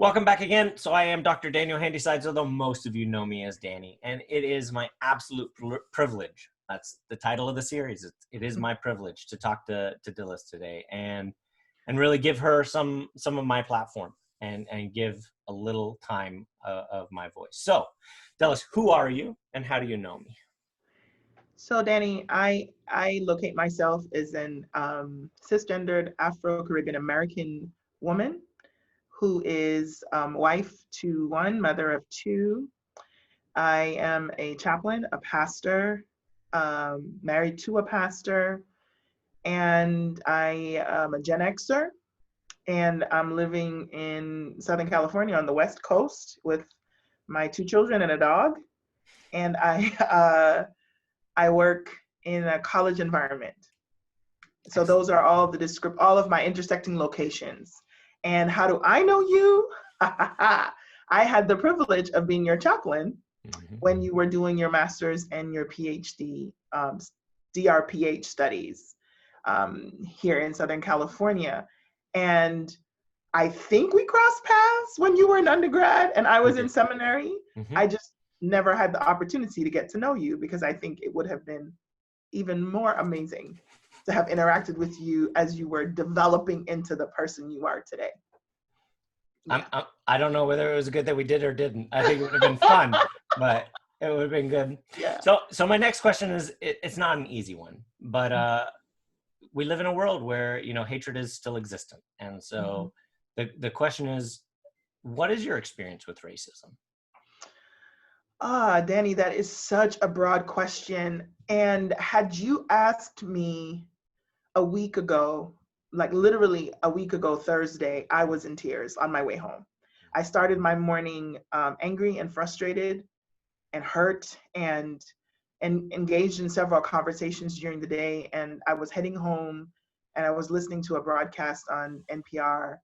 Welcome back again. So I am Dr. Daniel Handysides, although most of you know me as Danny, and it is my absolute privilege. That's the title of the series. It is my privilege to talk to Dilys today and really give her some of my platform and give a little time of my voice. So, Dilys, who are you and how do you know me? So Danny, I locate myself as an cisgendered Afro-Caribbean American woman who is wife to one, mother of two. I am a chaplain, a pastor, married to a pastor, and I am a Gen Xer, and I'm living in Southern California on the West Coast with my two children and a dog. And I work in a college environment. So those are all all of my intersecting locations. And how do I know you? I had the privilege of being your chaplain when you were doing your master's and your PhD, DRPH studies here in Southern California. And I think we crossed paths when you were in undergrad and I was in seminary. I just never had the opportunity to get to know you because I think it would have been even more amazing to have interacted with you as you were developing into the person you are today. Yeah. I don't know whether it was good that we did or didn't. I think it would have been fun, but it would have been good. Yeah. So my next question is, it's not an easy one, but we live in a world where, hatred is still existent. And so the question is, what is your experience with racism? Danny, that is such a broad question. And had you asked me a week ago, like literally a week ago Thursday, I was in tears on my way home. I started my morning angry and frustrated and hurt and engaged in several conversations during the day. And I was heading home and I was listening to a broadcast on NPR.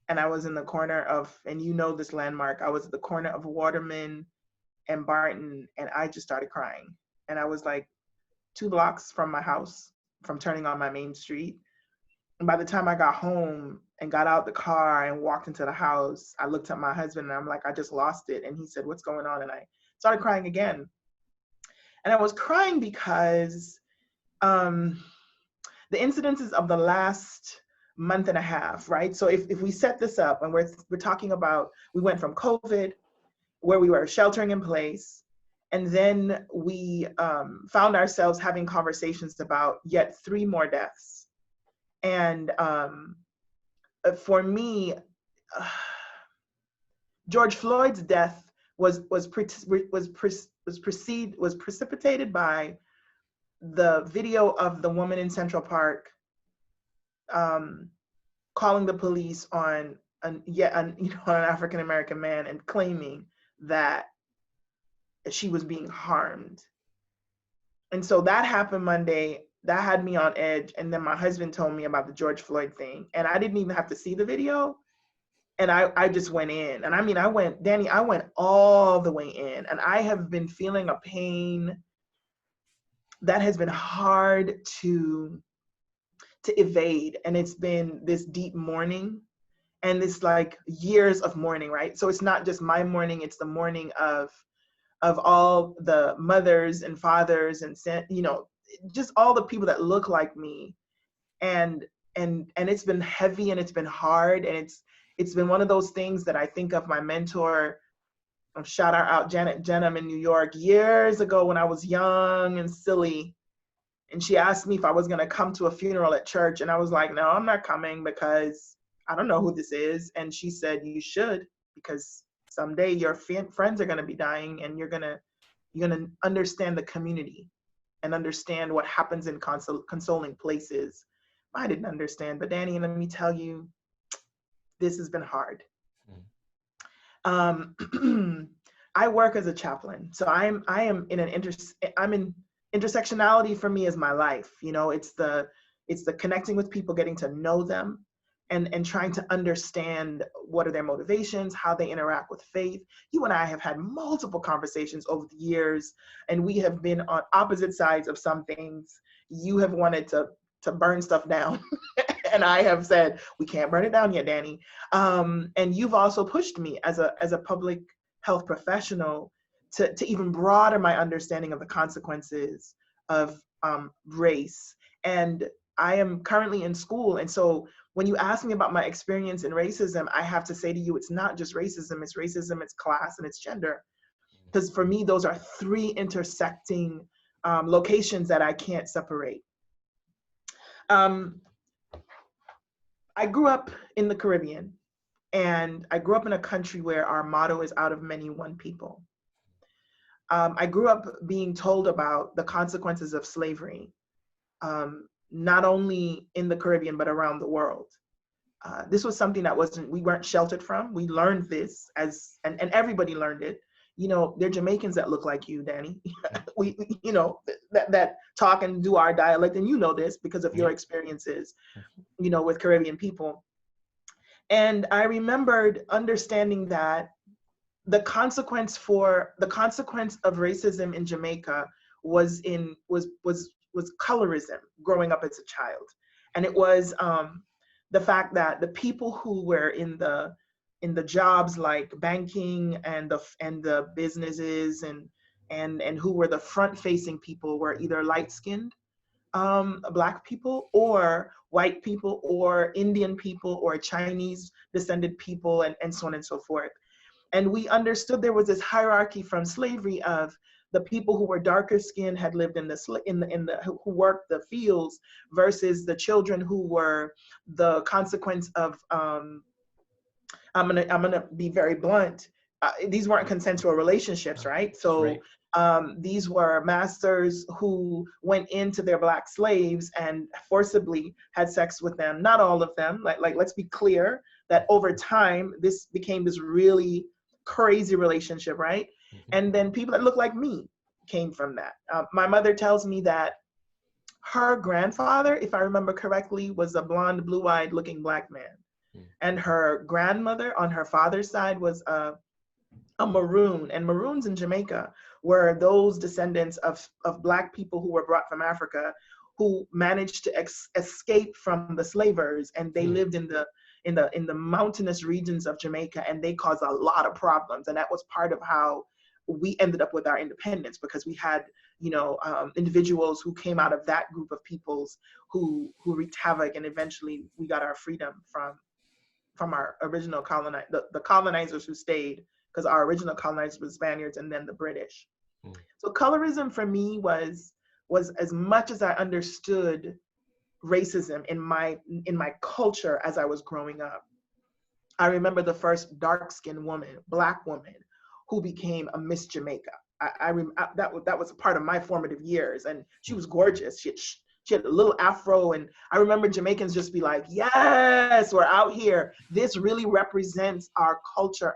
And I was in the corner of, and you know this landmark, I was at the corner of Waterman and Barton, and I just started crying. And I was like 2 blocks from my house, from turning on my main street. And by the time I got home and got out the car and walked into the house, I looked at my husband and I'm like, I just lost it. And he said, what's going on? And I started crying again. And I was crying because the incidences of the last month and a half, right? So if we set this up and we're talking about, we went from COVID, where we were sheltering in place, and then we found ourselves having conversations about yet 3 more deaths. And for me, George Floyd's death was precipitated by the video of the woman in Central Park calling the police on an African American man and claiming that she was being harmed. And so that happened Monday. That had me on edge. And then my husband told me about the George Floyd thing. And I didn't even have to see the video. And I just went in. And I mean, I went all the way in. And I have been feeling a pain that has been hard to evade. And it's been this deep mourning and this like years of mourning, right? So it's not just my mourning, it's the mourning of all the mothers and fathers and just all the people that look like me. And it's been heavy and it's been hard. And it's been one of those things that I think of my mentor, shout her out, Janet Jenham in New York, years ago when I was young and silly. And she asked me if I was going to come to a funeral at church. And I was like, no, I'm not coming because I don't know who this is. And she said, you should, because someday your friends are going to be dying and you're going to understand the community and understand what happens in consoling places. I didn't understand, but Danny, let me tell you, this has been hard. I work as a chaplain. So I'm in intersectionality for me is my life. It's the connecting with people, getting to know them and trying to understand what are their motivations, how they interact with faith. You and I have had multiple conversations over the years, and we have been on opposite sides of some things. You have wanted to burn stuff down. And I have said, we can't burn it down yet, Danny. And you've also pushed me as a public health professional to even broaden my understanding of the consequences of race. And I am currently in school. And so when you ask me about my experience in racism, I have to say to you, it's not just racism, it's class, and it's gender. Because for me, those are three intersecting locations that I can't separate. I grew up in the Caribbean, and I grew up in a country where our motto is out of many, one people. I grew up being told about the consequences of slavery, not only in the Caribbean, but around the world. This was something that we weren't sheltered from. We learned this and everybody learned it. You know, they're Jamaicans that look like you, Danny. we you know, that talk and do our dialect, and you know this because of your experiences, you know, with Caribbean people. And I remembered understanding that the consequence of racism in Jamaica was colorism growing up as a child. And it was the fact that the people who were in the jobs like banking and the businesses and who were the front facing people were either light skinned Black people or white people or Indian people or Chinese descended people and so on and so forth. And we understood there was this hierarchy from slavery of the people who were darker skinned had lived who worked the fields versus the children who were the consequence of I'm gonna be very blunt. These weren't consensual relationships, right? So right. These were masters who went into their Black slaves and forcibly had sex with them. Not all of them. Like let's be clear that over time this became this really crazy relationship, right? Mm-hmm. And then people that look like me came from that. My mother tells me that her grandfather, if I remember correctly, was a blonde, blue-eyed looking Black man. And her grandmother on her father's side was a maroon. And maroons in Jamaica were those descendants of Black people who were brought from Africa who managed to escape from the slavers, and they lived in the mountainous regions of Jamaica, and they caused a lot of problems. And that was part of how we ended up with our independence, because we had, you know, individuals who came out of that group of peoples who wreaked havoc, and eventually we got our freedom from our original the colonizers who stayed, because our original colonizers were Spaniards and then the British. So colorism for me was as much as I understood racism in my culture as I was growing up. I remember the first dark-skinned woman, Black woman, who became a Miss Jamaica. That was a part of my formative years, and she was gorgeous. She had a little afro, and I remember Jamaicans just be like, yes, we're out here. This really represents our culture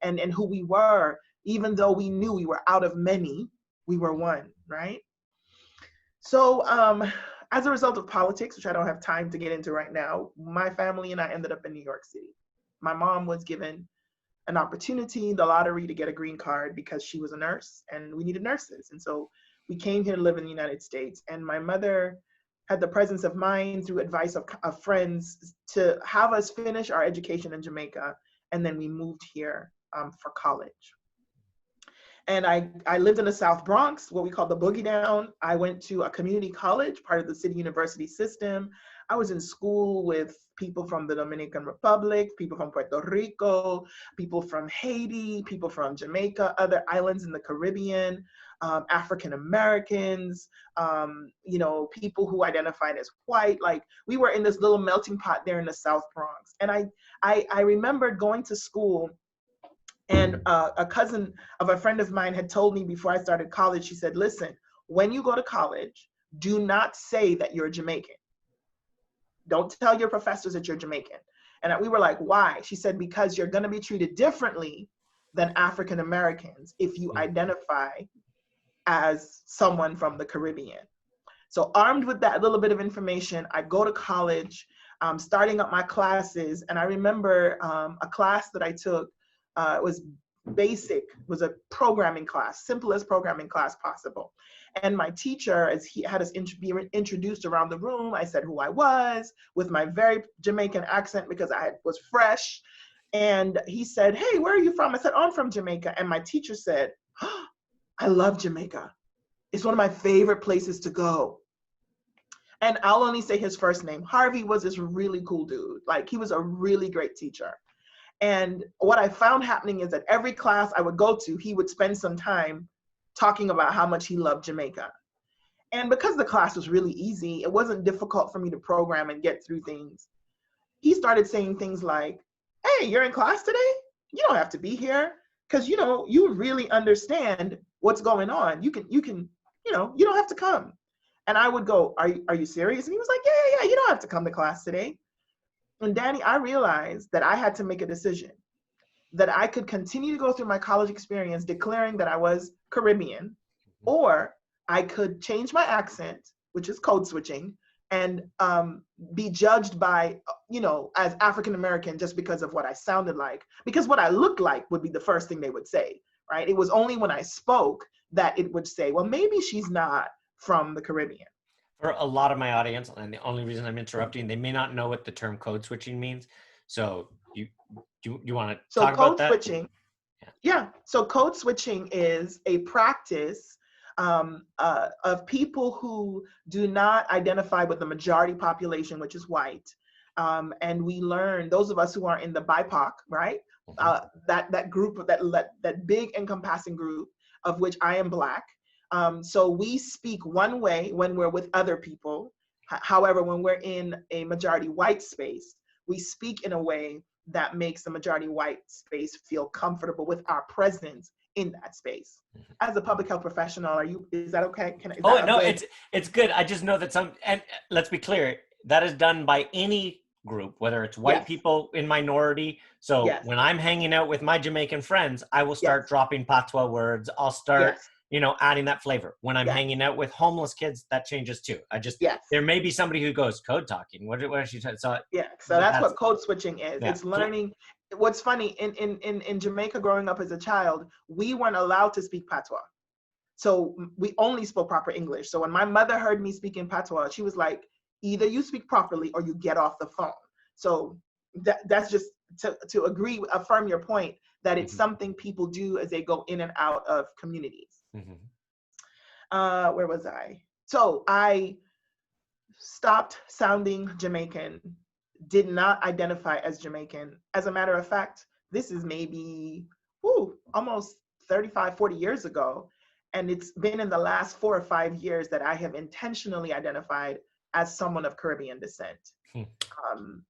and who we were. Even though we knew we were out of many, we were one, right? So as a result of politics, which I don't have time to get into right now, my family and I ended up in New York City. My mom was given an opportunity, the lottery, to get a green card because she was a nurse and we needed nurses. And so we came here to live in the United States. And my mother had the presence of mind, through advice of friends, to have us finish our education in Jamaica. And then we moved here for college. And I lived in the South Bronx, what we call the Boogie Down. I went to a community college, part of the city university system. I was in school with people from the Dominican Republic, people from Puerto Rico, people from Haiti, people from Jamaica, other islands in the Caribbean, African Americans, you know, people who identified as white. Like, we were in this little melting pot there in the South Bronx. And I remembered going to school, and a cousin of a friend of mine had told me before I started college, she said, listen, when you go to college, do not say that you're Jamaican. Don't tell your professors that you're Jamaican. And we were like, why? She said, because you're going to be treated differently than African Americans if you identify as someone from the Caribbean. So armed with that little bit of information, I go to college, starting up my classes. And I remember a class that I took, it was was a programming class, simplest programming class possible. And my teacher, as he had us be introduced around the room, I said who I was with my very Jamaican accent because I was fresh. And he said, hey, where are you from? I said, oh, I'm from Jamaica. And my teacher said, oh, I love Jamaica. It's one of my favorite places to go. And I'll only say his first name. Harvey was this really cool dude. Like, he was a really great teacher. And what I found happening is that every class I would go to, he would spend some time talking about how much he loved Jamaica. And because the class was really easy, it wasn't difficult for me to program and get through things. He started saying things like, hey, you're in class today? You don't have to be here because, you know, you really understand what's going on. You can, you don't have to come. And I would go, are you serious? And he was like, yeah, you don't have to come to class today. And Danny, I realized that I had to make a decision, that I could continue to go through my college experience declaring that I was Caribbean, or I could change my accent, which is code switching, and be judged by, as African-American just because of what I sounded like, because what I looked like would be the first thing they would say, right? It was only when I spoke that it would say, well, maybe she's not from the Caribbean. For a lot of my audience, and the only reason I'm interrupting, they may not know what the term code switching means. So you want to talk about that? So code switching, yeah. So code switching is a practice of people who do not identify with the majority population, which is white. And we learn, those of us who are in the BIPOC, right? That group, that big encompassing group of which I am Black. So we speak one way when we're with other people. However, when we're in a majority white space, we speak in a way that makes the majority white space feel comfortable with our presence in that space. As a public health professional, is that okay? It's good. I just know that and let's be clear, that is done by any group, whether it's white people in minority. So when I'm hanging out with my Jamaican friends, I will start dropping patois words. I'll start adding that flavor. When I'm hanging out with homeless kids, that changes too. There may be somebody who goes code talking. What is she talking? So that's what code switching is. It's learning. What's funny, in Jamaica, growing up as a child, we weren't allowed to speak patois. So we only spoke proper English. So when my mother heard me speaking patois, she was like, either you speak properly or you get off the phone. So that's just to affirm your point that it's something people do as they go in and out of communities. Where was I? So I stopped sounding Jamaican, did not identify as Jamaican. As a matter of fact, this is maybe almost 35, 40 years ago. And it's been in the last 4 or 5 years that I have intentionally identified as someone of Caribbean descent.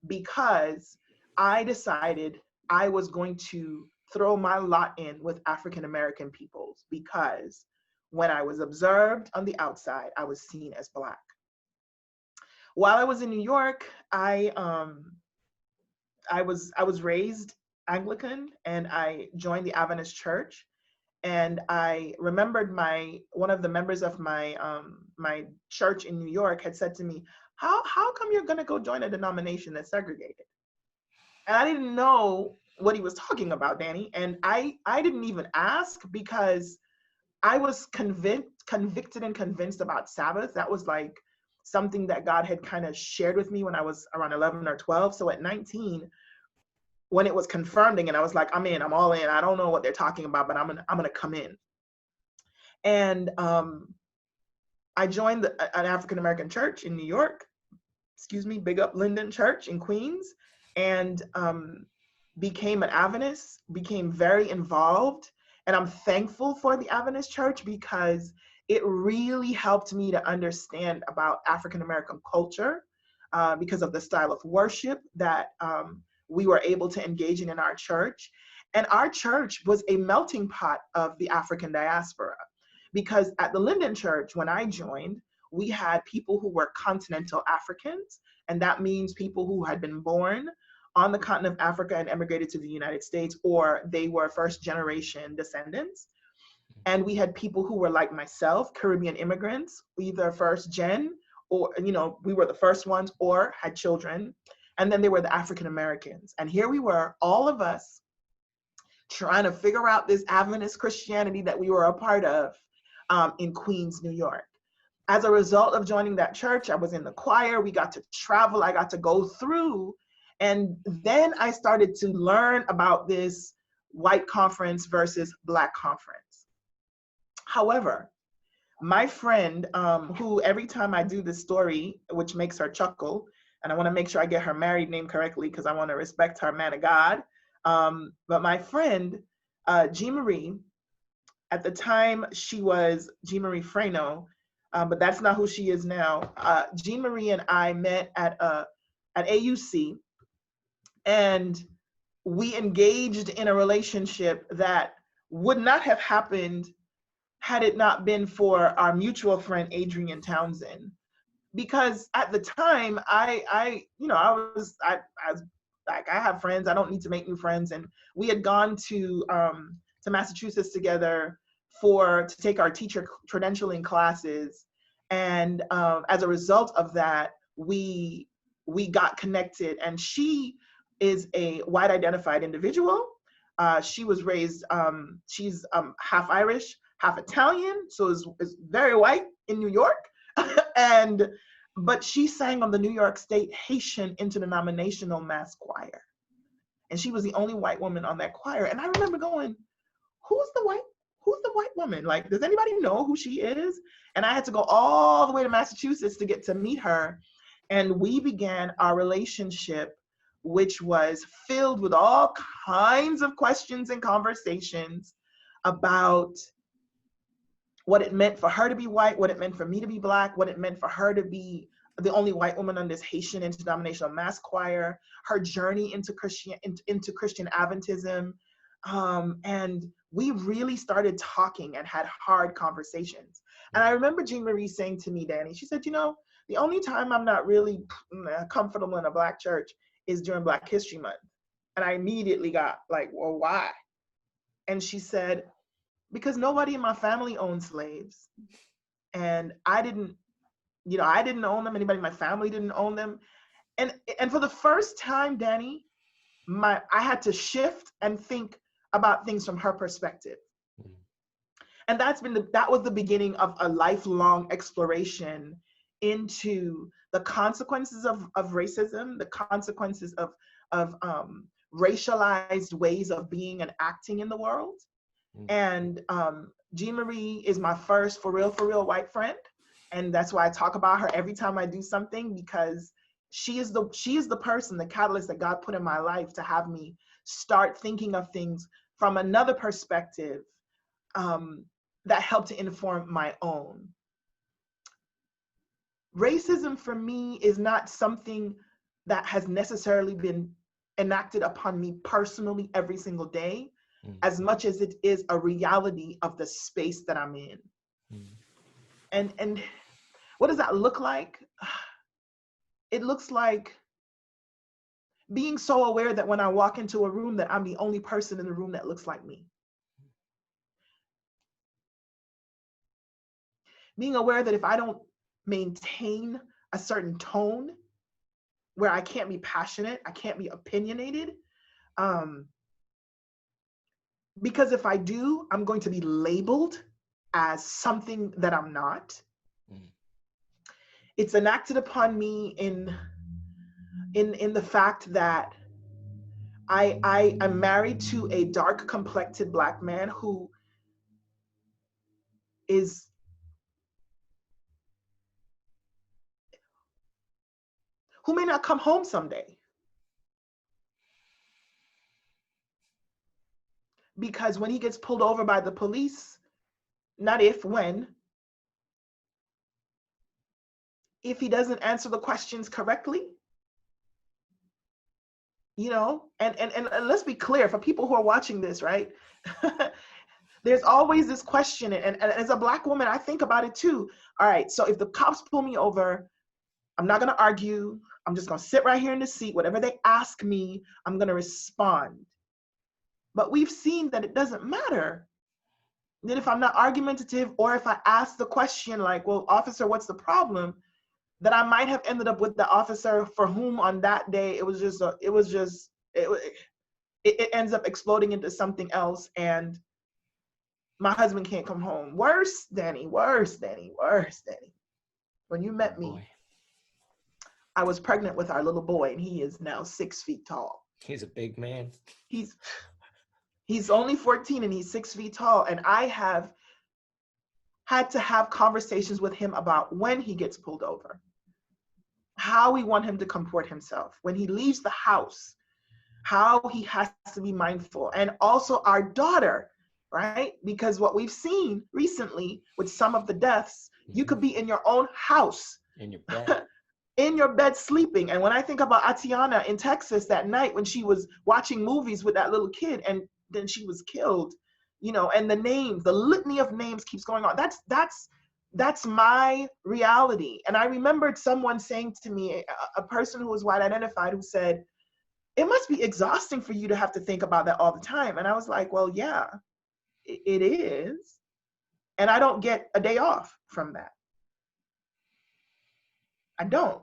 Because I decided I was going to throw my lot in with African-American peoples, because when I was observed on the outside, I was seen as Black. While I was in New York, I was raised Anglican, and I joined the Adventist Church. And I remembered one of the members of my church in New York had said to me, how come you're gonna go join a denomination that's segregated? And I didn't know what he was talking about, Danny. And I didn't even ask, because I was convicted and convinced about Sabbath. That was like something that God had kind of shared with me when I was around 11 or 12. So at 19, when it was confirming, and I was like, I'm all in. I don't know what they're talking about, but I'm gonna come in. And I joined an African-American church in New York, big up Linden Church in Queens, and became an Adventist, became very involved. And I'm thankful for the Adventist Church, because it really helped me to understand about African-American culture, because of the style of worship that we were able to engage in our church. And our church was a melting pot of the African diaspora, because at the Linden Church, when I joined, we had people who were continental Africans, and that means people who had been born on the continent of Africa and emigrated to the United States, or they were first generation descendants. And we had people who were like myself, Caribbean immigrants, either first gen, or, we were the first ones, or had children. And then there were the African Americans. And here we were, all of us trying to figure out this Adventist Christianity that we were a part of in Queens, New York. As a result of joining that church, I was in the choir. We got to travel. I got to go through. And then I started to learn about this white conference versus Black conference. However, my friend, who every time I do this story, which makes her chuckle, and I want to make sure I get her married name correctly because I want to respect her man of God. But my friend, Jean Marie, at the time she was Jean Marie Freno, but that's not who she is now. Jean Marie and I met at AUC, and we engaged in a relationship that would not have happened had it not been for our mutual friend Adrienne Townsend. Because at the time, I was like, I have friends. I don't need to make new friends. And we had gone to Massachusetts together to take our teacher credentialing classes. And as a result of that, we got connected. And she is a white identified individual. She was raised, she's half Irish, half Italian, so is very white in New York. But she sang on the New York State Haitian Interdenominational Mass Choir. And she was the only white woman on that choir. And I remember going, who's the white woman? Like, does anybody know who she is? And I had to go all the way to Massachusetts to get to meet her. And we began our relationship, which was filled with all kinds of questions and conversations about what it meant for her to be white, what it meant for me to be Black, what it meant for her to be the only white woman on this Haitian Interdenominational Mass Choir, her journey into Christian Adventism. And we really started talking and had hard conversations. And I remember Jean Marie saying to me, Danny, she said, the only time I'm not really comfortable in a Black church is during Black History Month. And I immediately got like, well, why? And she said, because nobody in my family owned slaves. And I didn't own them. Anybody in my family didn't own them. And for the first time, Danny, I had to shift and think about things from her perspective. And that was the beginning of a lifelong exploration into the consequences of racism, the consequences of racialized ways of being and acting in the world. And Jean Marie is my first for real white friend. And that's why I talk about her every time I do something, because she is the person, the catalyst that God put in my life to have me start thinking of things from another perspective that helped to inform my own. Racism for me is not something that has necessarily been enacted upon me personally every single day, as much as it is a reality of the space that I'm in. And what does that look like? It looks like being so aware that when I walk into a room that I'm the only person in the room that looks like me. Being aware that if I don't maintain a certain tone where I can't be passionate, I can't be opinionated, because if I do, I'm going to be labeled as something that I'm not. It's enacted upon me in the fact that I am married to a dark complected Black man who may not come home someday. Because when he gets pulled over by the police, not if, when, if he doesn't answer the questions correctly, and let's be clear for people who are watching this, right? There's always this question, and as a Black woman, I think about it too. All right, so if the cops pull me over, I'm not gonna argue. I'm just gonna sit right here in the seat. Whatever they ask me, I'm gonna respond. But we've seen that it doesn't matter. That if I'm not argumentative, or if I ask the question like, well, officer, what's the problem? That I might have ended up with the officer for whom on that day, it it ends up exploding into something else, and my husband can't come home. Worse, Danny, worse, Danny, worse, Danny. When you met me, I was pregnant with our little boy, and he is now 6 feet tall. He's a big man. He's only 14 and he's 6 feet tall. And I have had to have conversations with him about when he gets pulled over, how we want him to comport himself, when he leaves the house, how he has to be mindful. And also our daughter, right? Because what we've seen recently with some of the deaths, you could be in your own house. In your bed. In your bed sleeping. And when I think about Atiana in Texas that night when she was watching movies with that little kid and then she was killed, you know, and the names, the litany of names keeps going on. That's my reality. And I remembered someone saying to me, a person who was white identified, who said, it must be exhausting for you to have to think about that all the time. And I was like, well, yeah, it is. And I don't get a day off from that. I don't.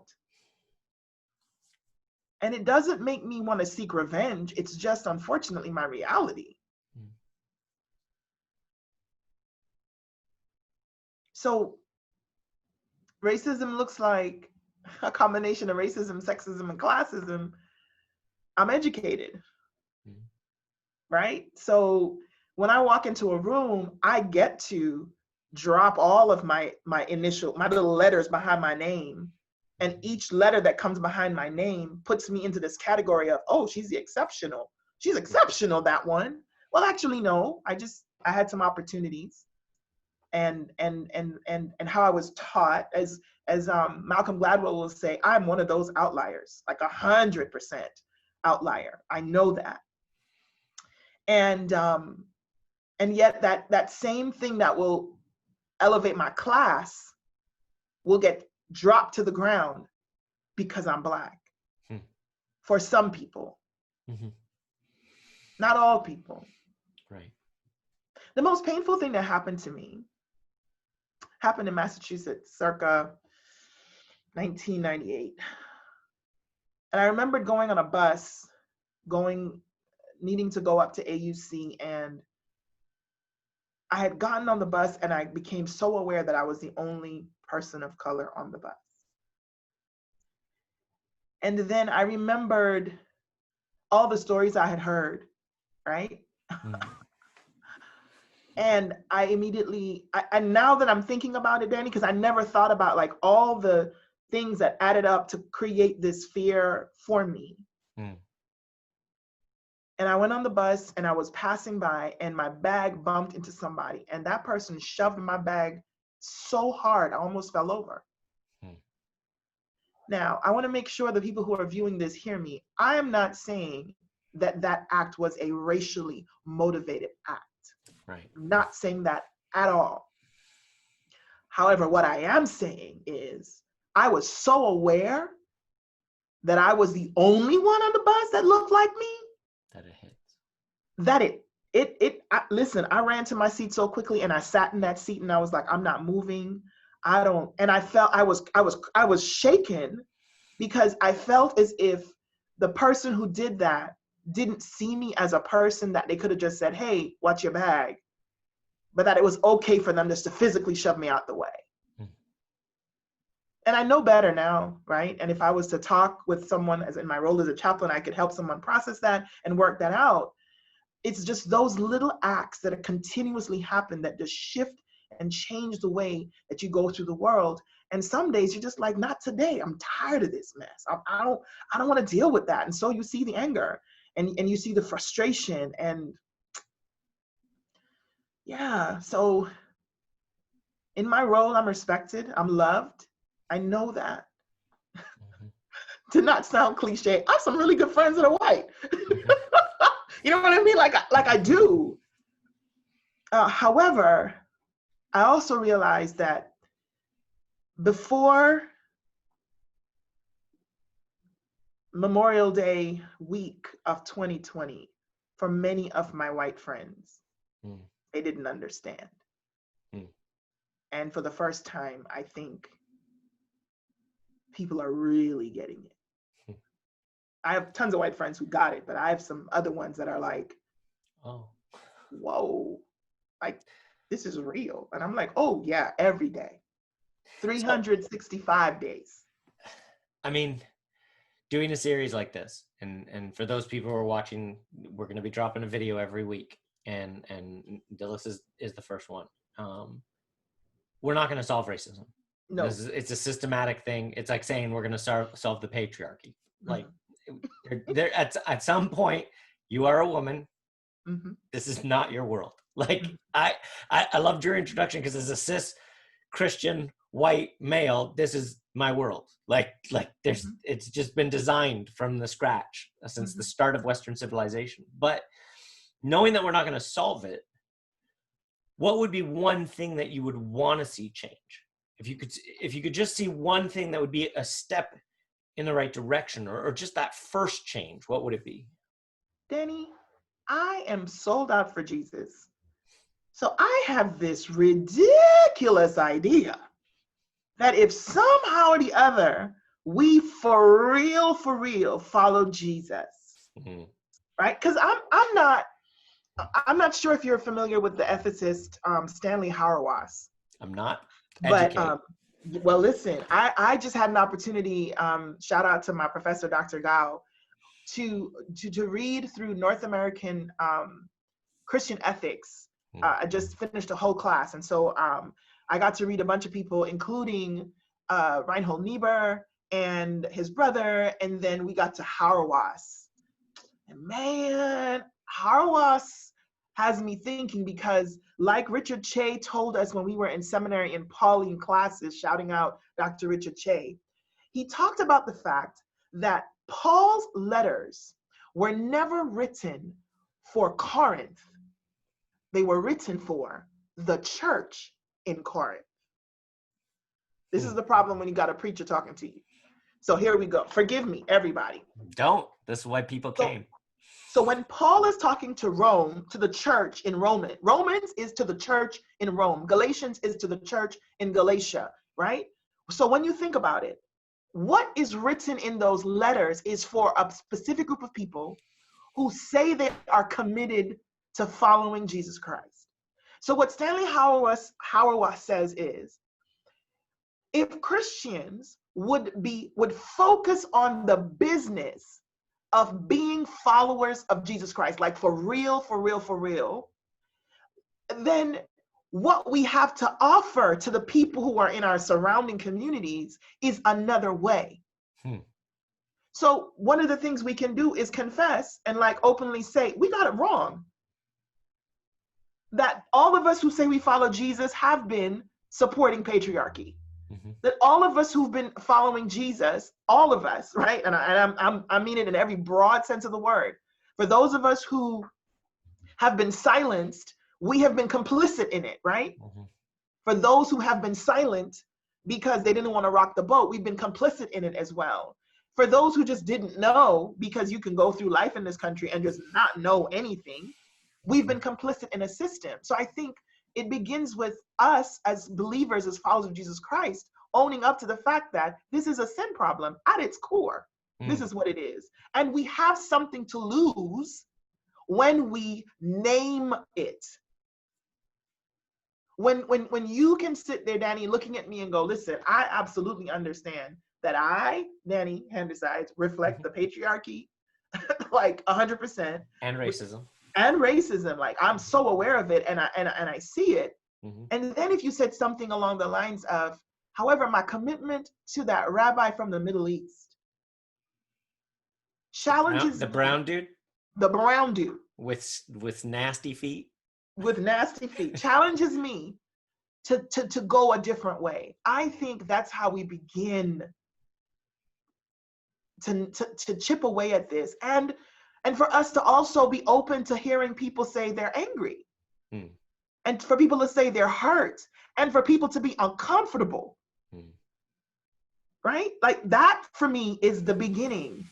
And it doesn't make me want to seek revenge. It's just, unfortunately, my reality. So racism looks like a combination of racism, sexism, and classism. I'm educated, right? So when I walk into a room, I get to drop all of my little letters behind my name. And each letter that comes behind my name puts me into this category of, oh, she's the exceptional. She's exceptional, that one. Well, actually, no. I had some opportunities, and how I was taught, as Malcolm Gladwell will say, I'm one of those outliers, like 100% outlier. I know that. And yet that same thing that will elevate my class will get dropped to the ground because I'm Black. For some people. Not all people. Right. The most painful thing that happened to me happened in Massachusetts circa 1998. And I remembered going on a bus, needing to go up to AUC, and I had gotten on the bus and I became so aware that I was the only person of color on the bus. And then I remembered all the stories I had heard, right? And I immediately, and now that I'm thinking about it, Danny, because I never thought about like all the things that added up to create this fear for me. And I went on the bus and I was passing by and my bag bumped into somebody, and that person shoved my bag so hard, I almost fell over. Now, I want to make sure the people who are viewing this hear me. I am not saying that that act was a racially motivated act. Right. I'm not saying that at all. However, what I am saying is I was so aware that I was the only one on the bus that looked like me. That it hits. That listen, I ran to my seat so quickly and I sat in that seat and I was like, I'm not moving. And I felt I was shaken because I felt as if the person who did that didn't see me as a person that they could have just said, hey, watch your bag, but that it was okay for them just to physically shove me out the way. And I know better now, right? And if I was to talk with someone, as in my role as a chaplain, I could help someone process that and work that out. It's just those little acts that continuously happen that just shift and change the way that you go through the world. And some days you're just like, not today. I'm tired of this mess. I don't want to deal with that. And so you see the anger and you see the frustration, and yeah. So in my role, I'm respected. I'm loved. I know that. To not sound cliche, I have some really good friends that are white. You know what I mean? Like I do. However, I also realized that before Memorial Day week of 2020, for many of my white friends, they didn't understand. And for the first time, I think people are really getting it. I have tons of white friends who got it, but I have some other ones that are like, Oh, whoa, like this is real. And I'm like, oh yeah, every day, so 365 days. I mean, doing a series like this, and for those people who are watching, we're going to be dropping a video every week, and Dilys is the first one. We're not going to solve racism. No. It's a systematic thing. It's like saying we're going to solve the patriarchy. Like, there at some point, you are a woman. Mm-hmm. This is not your world. Like, I loved your introduction, because as a cis Christian white male, this is my world. Like there's it's just been designed from the scratch since the start of Western civilization. But knowing that we're not going to solve it, what would be one thing that you would want to see change? If you could just see one thing that would be a step in the right direction, or just that first change, what would it be? Danny, I am sold out for Jesus. So I have this ridiculous idea that if somehow or the other we for real follow Jesus, right? Because I'm not sure if you're familiar with the ethicist Stanley Hauerwas. I'm not. But well, listen, I just had an opportunity. Shout out to my professor, Dr. Gao, to read through North American Christian ethics. I just finished a whole class, and so I got to read a bunch of people, including Reinhold Niebuhr and his brother, and then we got to Hauerwas. And man, Hauerwas has me thinking, because like Richard Che told us when we were in seminary in Pauline classes, shouting out Dr. Richard Che, he talked about the fact that Paul's letters were never written for Corinth. They were written for the church in Corinth. This is the problem when you got a preacher talking to you. So here we go. Forgive me, everybody. Don't. This is why people came. So when Paul is talking to Rome, to the church in Romans is to the church in Rome. Galatians is to the church in Galatia, right? So when you think about it, what is written in those letters is for a specific group of people who say they are committed to following Jesus Christ. So what Stanley Hauerwas says is, if Christians would focus on the business of being followers of Jesus Christ, like for real, then what we have to offer to the people who are in our surrounding communities is another way. So one of the things we can do is confess and like openly say, we got it wrong. That all of us who say we follow Jesus have been supporting patriarchy. That all of us who've been following Jesus, all of us, right? And I mean it in every broad sense of the word. For those of us who have been silenced, we have been complicit in it, right? For those who have been silent because they didn't want to rock the boat, we've been complicit in it as well. For those who just didn't know, because you can go through life in this country and just not know anything, we've been complicit in a system. So I think it begins with us as believers, as followers of Jesus Christ, owning up to the fact that this is a sin problem at its core. This is what it is. And we have something to lose when we name it. When you can sit there, Danny, looking at me and go, listen, I absolutely understand that I, Danny Handysides, reflect the patriarchy like 100%. And racism. And racism, like I'm so aware of it and I see it. And then if you said something along the lines of, however, my commitment to that rabbi from the Middle East challenges the brown dude? The brown dude. With nasty feet? With nasty feet. Challenges me to go a different way. I think that's how we begin to chip away at this. And for us to also be open to hearing people say they're angry. And for people to say they're hurt. And for people to be uncomfortable. Right? Like that for me is the beginning.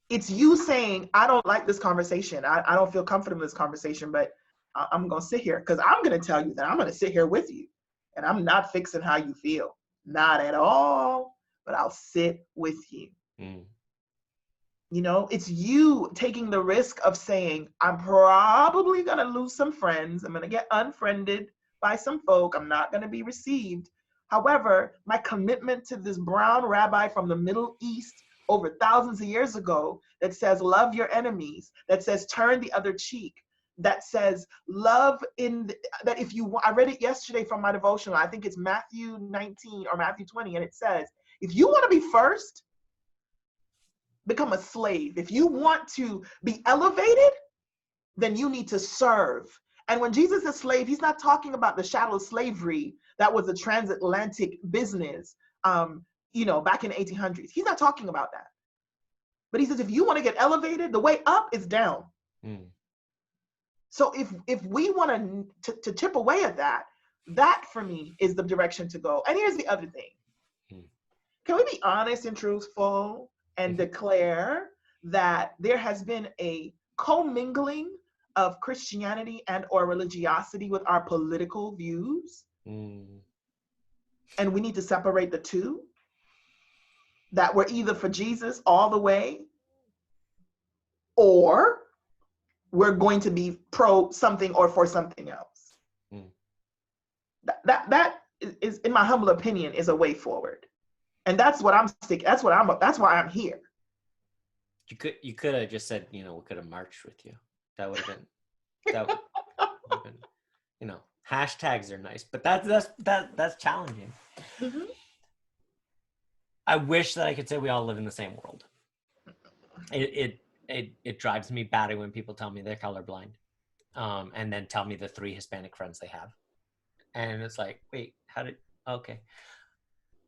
It's you saying, I don't like this conversation. I don't feel comfortable in this conversation, but I'm going to sit here because I'm going to tell you that I'm going to sit here with you. And I'm not fixing how you feel. Not at all. But I'll sit with you. It's you taking the risk of saying, I'm probably going to lose some friends. I'm going to get unfriended by some folk. I'm not going to be received. However, my commitment to this brown rabbi from the Middle East over thousands of years ago that says, love your enemies, that says, turn the other cheek, that says, that if you want, I read it yesterday from my devotional. I think it's Matthew 19 or Matthew 20. And it says, if you want to be first, become a slave. If you want to be elevated, then you need to serve. And when Jesus is slave, he's not talking about the chattel slavery that was a transatlantic business, back in the 1800s. He's not talking about that. But he says, if you want to get elevated, the way up is down. Mm. So if we want to chip away at that, that for me is the direction to go. And here's the other thing. Mm. Can we be honest and truthful and declare that there has been a commingling of Christianity and or religiosity with our political views? Mm. And we need to separate the two? That we're either for Jesus all the way, or we're going to be pro something or for something else. Mm. That is, in my humble opinion, is a way forward. And that's what I'm sticking. That's why I'm here. You could have just said, we could have marched with you. That would have been, hashtags are nice, but that's challenging. Mm-hmm. I wish that I could say we all live in the same world. It drives me batty when people tell me they're colorblind, and then tell me the 3 Hispanic friends they have. And it's like, wait, okay.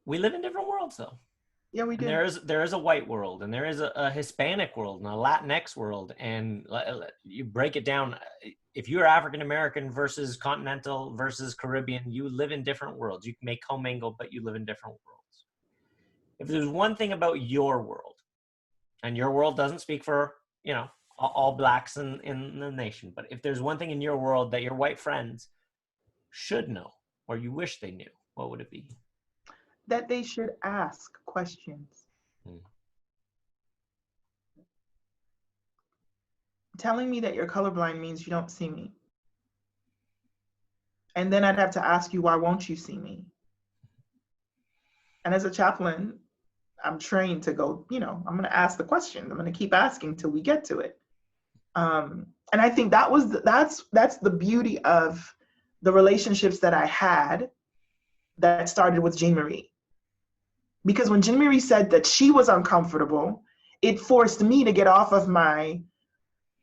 We live in different worlds though. Yeah, we do. There is a white world, and there is a Hispanic world, and a Latinx world, and you break it down. If you're African American versus continental versus Caribbean, you live in different worlds. You may commingle, but you live in different worlds. If there's one thing about your world, and your world doesn't speak for all blacks in the nation, but if there's one thing in your world that your white friends should know, or you wish they knew, what would it be? That they should ask questions. Hmm. Telling me that you're colorblind means you don't see me. And then I'd have to ask you, why won't you see me? And as a chaplain, I'm trained to go, I'm going to ask the question. I'm going to keep asking till we get to it. And I think that's the beauty of the relationships that I had that started with Jean Marie. Because when Jean Marie said that she was uncomfortable, it forced me to get off of my,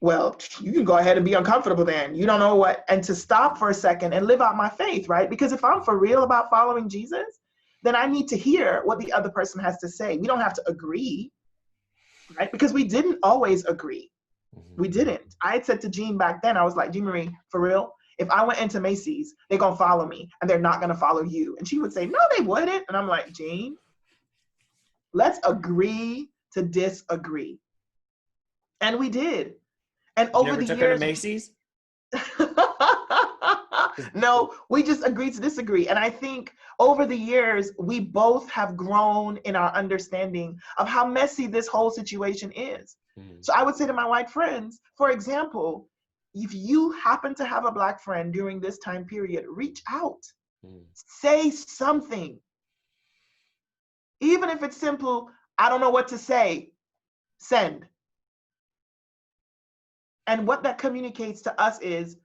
well, you can go ahead and be uncomfortable then. You don't know what, and to stop for a second and live out my faith, right? Because if I'm for real about following Jesus, then I need to hear what the other person has to say. We don't have to agree, right? Because we didn't always agree. We didn't. I had said to Jean back then, I was like, Jean Marie, for real, if I went into Macy's, they're going to follow me and they're not going to follow you. And she would say, no, they wouldn't. And I'm like, Jean, let's agree to disagree. And we did. And over the years. Never took her to Macy's? No, we just agreed to disagree. And I think over the years, we both have grown in our understanding of how messy this whole situation is. Mm. So I would say to my white friends, for example, if you happen to have a black friend during this time period, reach out, say something. Even if it's simple, I don't know what to say, send. And what that communicates to us is,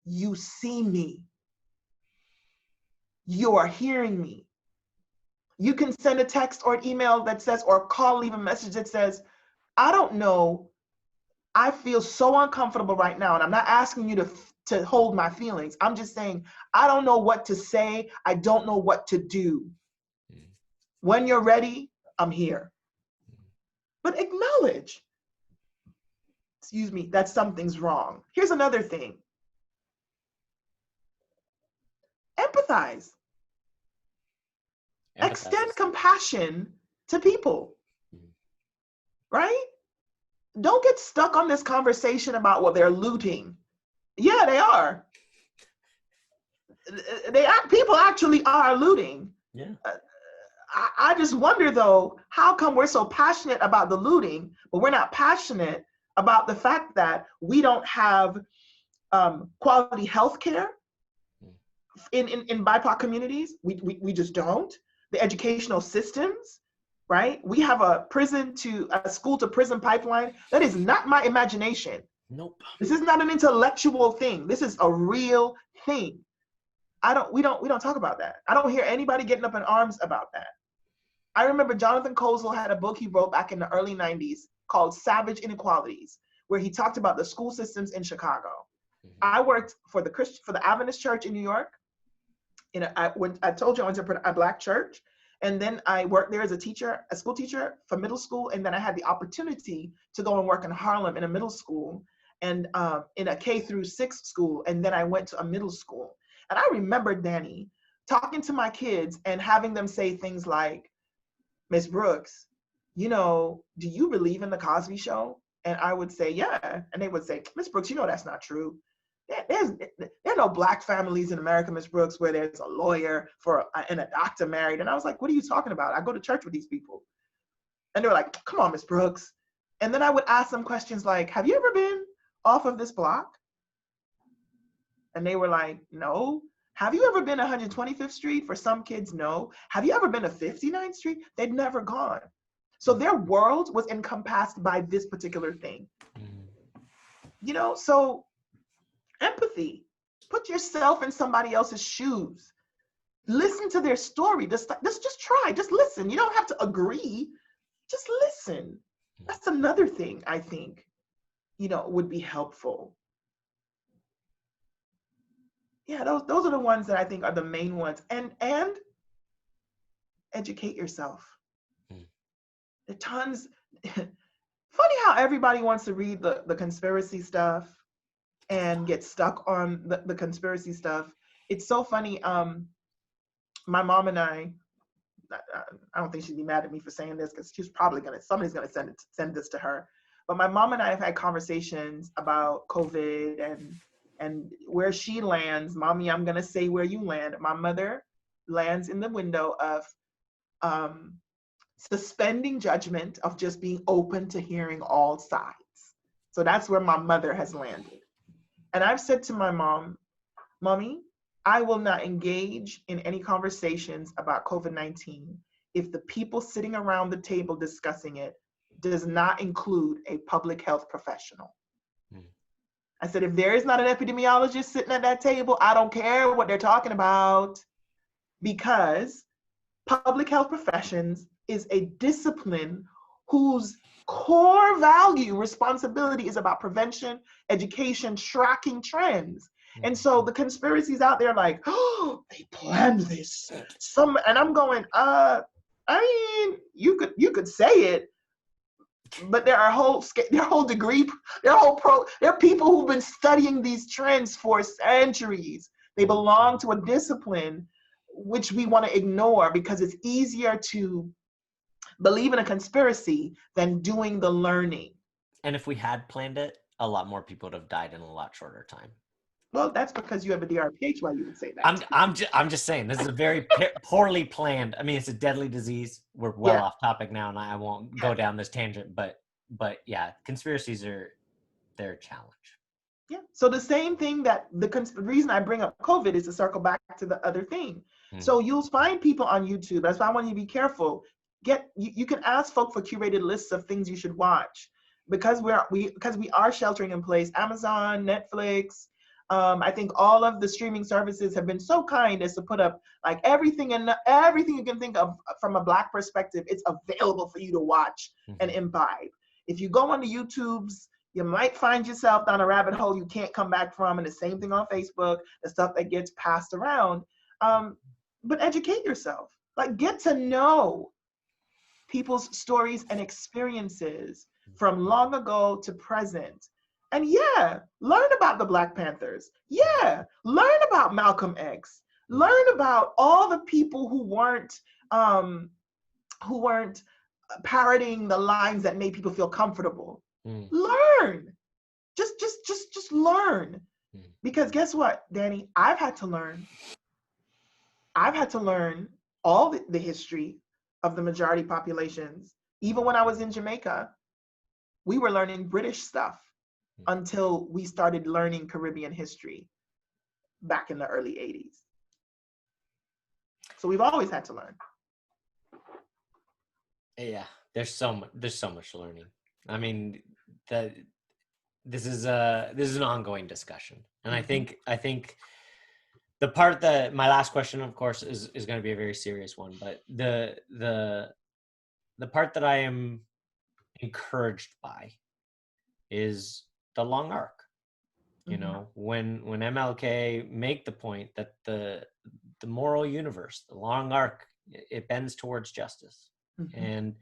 you see me. You are hearing me. You can send a text or an email that says, or call, leave a message that says, I don't know, I feel so uncomfortable right now. And I'm not asking you to hold my feelings. I'm just saying, I don't know what to say. I don't know what to do. When you're ready, I'm here. But acknowledge, that something's wrong. Here's another thing. Empathize. Extend compassion to people, right? Don't get stuck on this conversation about, well, they're looting. Yeah, they are. People actually are looting. Yeah. I just wonder though, how come we're so passionate about the looting, but we're not passionate about the fact that we don't have quality health care in BIPOC communities? We just don't. The educational systems, right? We have a school to prison pipeline. That is not my imagination. Nope. This is not an intellectual thing. This is a real thing. We don't talk about that. I don't hear anybody getting up in arms about that. I remember Jonathan Kozol had a book he wrote back in the early 90s called Savage Inequalities, where he talked about the school systems in Chicago. I worked for the Adventist Church in New York. I told you I went to a Black church, and then I worked there as a school teacher for middle school, and then I had the opportunity to go and work in Harlem in a middle school and in a K through 6 school, and then I went to a middle school. And I remember, Danny, talking to my kids and having them say things like, Miss Brooks, do you believe in the Cosby Show? And I would say, yeah. And they would say, Miss Brooks, that's not true. There are no Black families in America, Miss Brooks, where there's a lawyer and a doctor married. And I was like, what are you talking about? I go to church with these people. And they were like, come on, Miss Brooks. And then I would ask them questions like, have you ever been off of this block? And they were like, no. Have you ever been 125th Street? For some kids, no. Have you ever been to 59th Street? They'd never gone. So their world was encompassed by this particular thing. So empathy, put yourself in somebody else's shoes. Listen to their story. Just try, just listen. You don't have to agree, just listen. That's another thing I think, would be helpful. Yeah, those are the ones that I think are the main ones. And educate yourself. There are tons. Funny how everybody wants to read the conspiracy stuff and get stuck on the conspiracy stuff. It's so funny. My mom and I don't think she'd be mad at me for saying this because she's probably somebody's gonna send this to her. But my mom and I have had conversations about COVID and where she lands. Mommy, I'm gonna say where you land. My mother lands in the window of suspending judgment, of just being open to hearing all sides. So that's where my mother has landed. And I've said to my mom, Mommy, I will not engage in any conversations about COVID-19 if the people sitting around the table discussing it does not include a public health professional. I said, if there is not an epidemiologist sitting at that table, I don't care what they're talking about, because public health professions is a discipline whose core value, responsibility, is about prevention, education, tracking trends. And so the conspiracies out there like, oh, they planned this. And I'm going, you could say it, but there are people who've been studying these trends for centuries. They belong to a discipline which we want to ignore because it's easier to believe in a conspiracy than doing the learning. And if we had planned it, a lot more people would have died in a lot shorter time. Well, that's because you have a DRPH. Why you would say that? I'm just saying this is a very poorly planned. I mean, it's a deadly disease. We're well off topic now, and I won't go down this tangent. But yeah, conspiracies they're a challenge. Yeah. So the same thing that the reason I bring up COVID is to circle back to the other thing. So you'll find people on YouTube. That's why I want you to be careful. You can ask folk for curated lists of things you should watch because we are sheltering in place. Amazon, Netflix. I think all of the streaming services have been so kind as to put up like everything you can think of from a Black perspective. It's available for you to watch and imbibe. If you go onto YouTube's, you might find yourself down a rabbit hole you can't come back from, and the same thing on Facebook, the stuff that gets passed around. But educate yourself. Like, get to know people's stories and experiences from long ago to present. And learn about the Black Panthers. Learn about Malcolm X. Learn about all the people who weren't parroting the lines that made people feel comfortable. Learn. Just learn. Because guess what, Danny? I've had to learn all the history of the majority populations. Even when I was in Jamaica, we were learning British stuff until we started learning Caribbean history back in the early 80s. So we've always had to learn. Yeah, there's so much learning. I mean, this is an ongoing discussion, and I think the part that my last question, of course, is going to be a very serious one, but the part that I am encouraged by is the long arc. You know, when MLK make the point that the moral universe, the long arc, it bends towards justice. And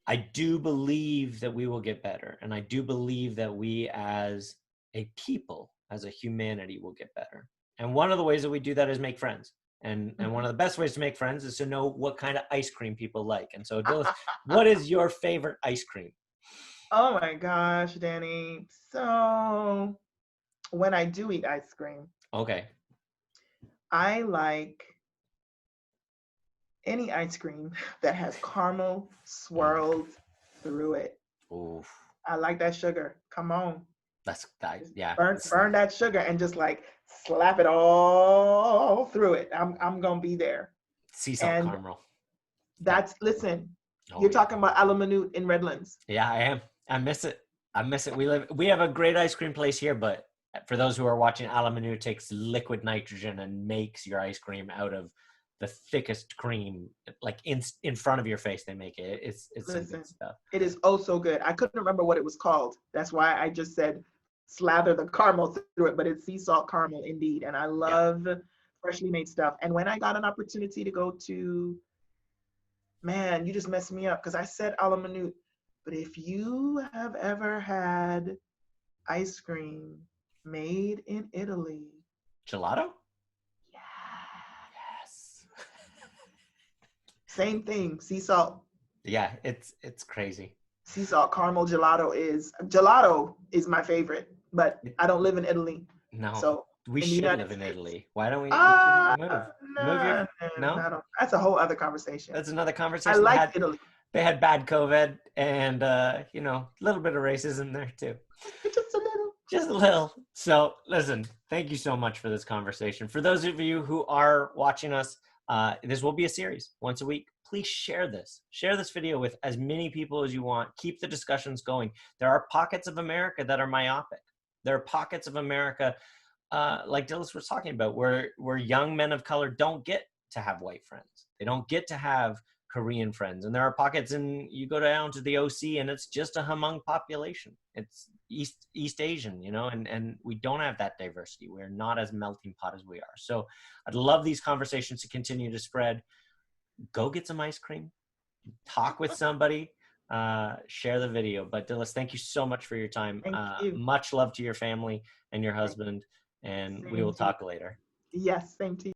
I do believe that we will get better. And I do believe that we as a people, as a humanity, will get better. And one of the ways that we do that is make friends. And one of the best ways to make friends is to know what kind of ice cream people like. And so, Dilys, what is your favorite ice cream? Oh my gosh, Danny. So when I do eat ice cream, okay, I like any ice cream that has caramel swirled through it. Oof. I like that sugar. Come on. Yeah. Burn that sugar and just like slap it all through it. I'm gonna be there. Sea salt caramel. Listen, you're talking about a la minute in Redlands. Yeah, I am. I miss it. We have a great ice cream place here, but for those who are watching, a la minute takes liquid nitrogen and makes your ice cream out of the thickest cream, like in front of your face. They make it. It's some good stuff. It is oh so good. I couldn't remember what it was called. That's why I just said slather the caramel through it, but it's sea salt caramel indeed. And I love freshly made stuff. And when I got an opportunity to go to, man, you just messed me up because I said a la minute. But if you have ever had ice cream made in Italy, gelato? Yes. Same thing, sea salt. Yeah, it's crazy. Sea salt caramel gelato is my favorite, but I don't live in Italy. No, so we should live in Italy. Why don't we move? No, that's a whole other conversation. That's another conversation. I like Italy. They had bad COVID and a little bit of racism there too. Just a little. So listen, thank you so much for this conversation. For those of you who are watching us, this will be a series once a week. Please share this video with as many people as you want. Keep the discussions going. There are pockets of America that are myopic. There are pockets of America, like Dilys was talking about, where young men of color don't get to have white friends. They don't get to have Korean friends. And there are pockets you go down to the OC and it's just a Hmong population. It's East Asian, and we don't have that diversity. We're not as melting pot as we are. So I'd love these conversations to continue to spread. Go get some ice cream, talk with somebody, share the video. But Dilys, thank you so much for your time. Thank you. Much love to your family and your husband, and we will talk later. Yes, same to you.